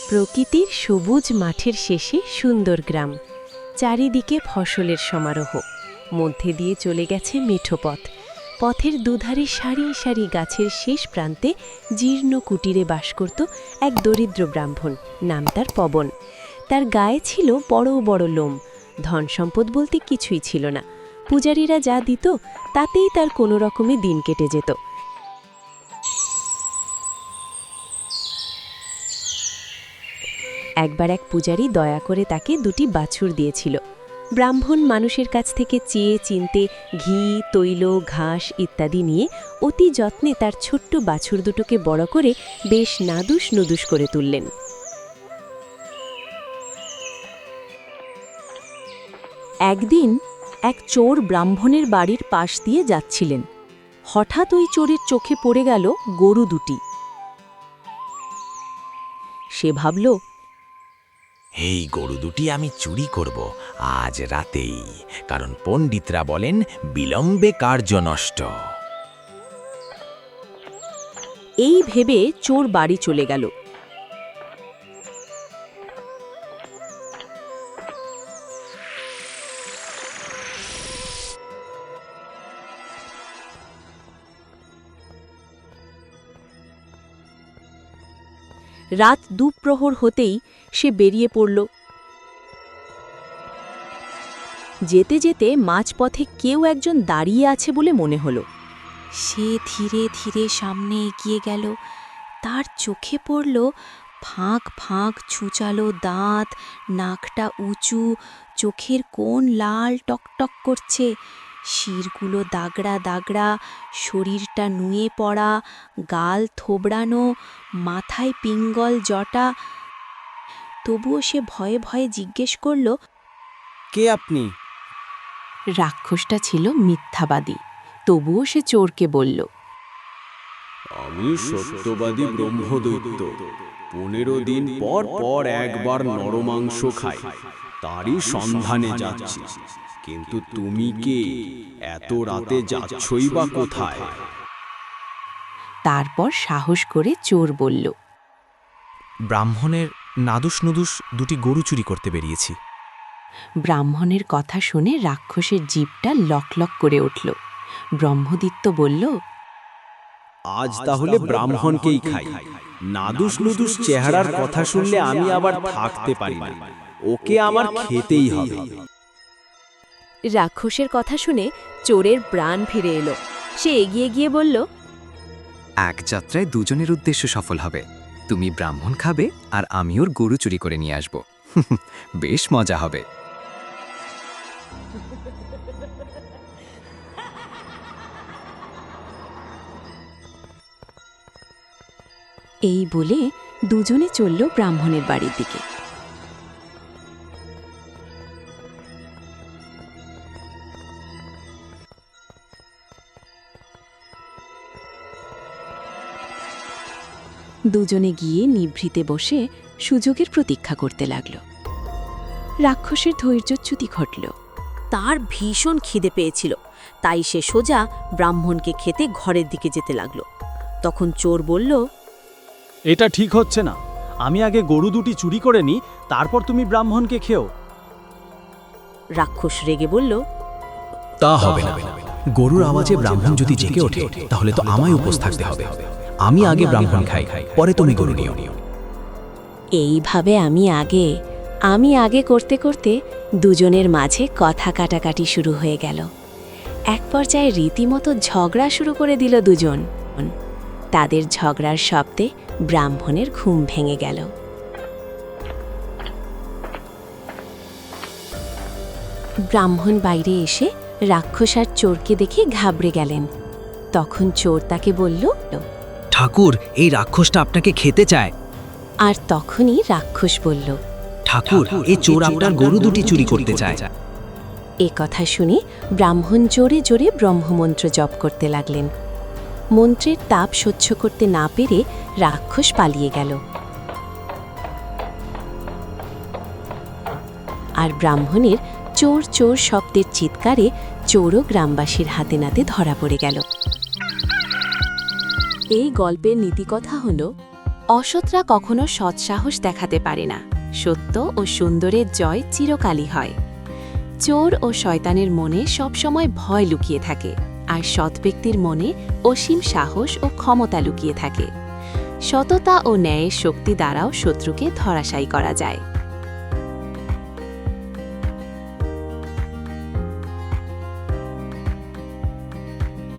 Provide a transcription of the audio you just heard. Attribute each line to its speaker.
Speaker 1: প্রকৃতির সবুজ মাঠের শেষে সুন্দর গ্রাম, চারিদিকে ফসলের সমারোহ, মধ্যে দিয়ে চলে গেছে মেঠো পথ। পথের দুধারে সারি সারি গাছের শেষ প্রান্তে জীর্ণ কুটিরে বাস করত এক দরিদ্র ব্রাহ্মণ, নাম তার পবন। তার গায়ে ছিল বড় বড় লোম, ধন সম্পদ বলতে কিছুই ছিল না। পূজারীরা যা দিত তাতেই তার কোনো রকমে দিন কেটে যেত। একবার এক পূজারী দয়া করে তাকে দুটি বাছুর দিয়েছিল। ব্রাহ্মণ মানুষের কাছ থেকে চেয়ে চিনতে ঘি, তৈল, ঘাস ইত্যাদি নিয়ে অতি যত্নে তার ছোট্ট বাছুর দুটোকে বড় করে বেশ নাদুস নুদুস করে তুললেন।
Speaker 2: একদিন এক চোর ব্রাহ্মণের বাড়ির পাশ দিয়ে যাচ্ছিলেন। হঠাৎ ওই চোরের চোখে পড়ে গেল গরু দুটি। সে ভাবল,
Speaker 3: এই গরু দুটি আমি চুরি করব আজ রাতেই, কারণ পণ্ডিতরা বলেন বিলম্বে কার্য নষ্ট।
Speaker 2: এই ভেবে চোর বাড়ি চলে গেল। রাত দুপ্রহর হতেই সে বেরিয়ে পড়ল। যেতে যেতে মাঝপথে কেউ একজন দাঁড়িয়ে আছে বলে মনে হলো। সে ধীরে ধীরে সামনে এগিয়ে গেল। তার চোখে পড়ল ফাঁক ফাঁক ছুচালো দাঁত, নাকটা উঁচু, চোখের কোণ লাল টকটক করছে, শিরগুলো দাগড়া দাগড়া, শরীরটা নুয়ে পড়া, গাল থোবড়ানো, মাথায় পিঙ্গল জটা। তবুও সে ভয়ে ভয়ে জিজ্ঞেস করল,
Speaker 4: কে আপনি?
Speaker 2: রাক্ষসটা ছিল মিথ্যাবাদী, তবুও সে চোরকে বলল,
Speaker 4: আমি সত্যবাদী ব্রহ্মদৈত্য। 15 দিন পর পর একবার নরমাংস খাই, তারই সন্ধানে যাচ্ছি। কিন্তু তুমি কে? এত রাতে যাচ্ছই বা কোথায়?
Speaker 2: তারপর সাহস করে চোর বলল,
Speaker 5: ব্রাহ্মণের নাদুস নুদুস দুটি গরু চুরি করতে বেরিয়েছি।
Speaker 2: ব্রাহ্মণের কথা শুনে রাক্ষসের জিভটা লকলক করে উঠল। ব্রহ্মদৈত্য বলল,
Speaker 4: আজ তাহলে ব্রাহ্মণকেই খাই। নাদুস নুদুস চেহারার কথা শুনলে আমি আবার থাকতে পারি না। ওকে আমার খেতেই হবে।
Speaker 1: রাক্ষসের কথা শুনে চোরের প্রাণ ফিরে এলো। সে এগিয়ে গিয়ে বলল,
Speaker 6: এক যাত্রায় দুজনের উদ্দেশ্য সফল হবে। তুমি ব্রাহ্মণ খাবে আর আমি ওর গরু চুরি করে নিয়ে আসব। বেশ মজা হবে।
Speaker 2: এই বলে দুজনে চলল ব্রাহ্মণের বাড়ির দিকে। দুজনে গিয়ে নিভৃতে বসে সুযোগের প্রতীক্ষা করতে লাগল। রাক্ষসের ধৈর্যচ্যুতি ঘটল। তার ভীষণ খিদে পেয়েছিল, তাই সে সোজা ব্রাহ্মণকে খেতে ঘরের দিকে যেতে লাগল। তখন চোর বলল,
Speaker 7: এটা ঠিক হচ্ছে না। আমি আগে গরু দুটি চুরি করে নিই, তারপর তুমি ব্রাহ্মণকে খেও।
Speaker 2: রাক্ষস রেগে বলল,
Speaker 5: তা হবে না। গরুর আওয়াজে ব্রাহ্মণ যদি জেগে ওঠে তাহলে তো আমায় উপোস থাকতে হবে। আমি আগে ব্রাহ্মণ খাই, পরে তুমি গরু নিও।
Speaker 2: এইভাবে আমি আগে করতে করতে দুজনের মাঝে কথা কাটাকাটি শুরু হয়ে গেল। এক পর্যায়ে রীতিমতো ঝগড়া শুরু করে দিল দুজন। তাদের ঝগড়ার শব্দে ব্রাহ্মণের ঘুম ভেঙে গেল। ব্রাহ্মণ বাইরে এসে রাক্ষস আর চোরকে দেখে ঘাবড়ে গেলেন। তখন চোর তাকে বলল,
Speaker 8: ঠাকুর, এই রাক্ষসটা আপনাকে খেতে চায়।
Speaker 2: আর তখনই রাক্ষস বলল,
Speaker 8: ঠাকুর, এই চোর আপনার গরু দুটি চুরি করতে চায়।
Speaker 2: এ কথা শুনে ব্রাহ্মণ জোরে জোরে ব্রহ্মমন্ত্র জপ করতে লাগলেন। মন্ত্রের তাপ সহ্য করতে না পেরে রাক্ষস পালিয়ে গেল। আর ব্রাহ্মণের চোর চোর শব্দের চিৎকারে চোরও গ্রামবাসীর হাতে নাতে ধরা পড়ে গেল। এই গল্পের নীতিকথা হল, অসৎরা কখনো সৎসাহস দেখাতে পারে না, সত্য ও সুন্দরের জয় চিরকালই হয়। চোর ও শয়তানের মনে সবসময় ভয় লুকিয়ে থাকে, আর সৎ ব্যক্তির মনে অসীম সাহস ও ক্ষমতা লুকিয়ে থাকে। সততা ও ন্যায়ের শক্তি দ্বারাও শত্রুকে ধরাশায়ী করা যায়।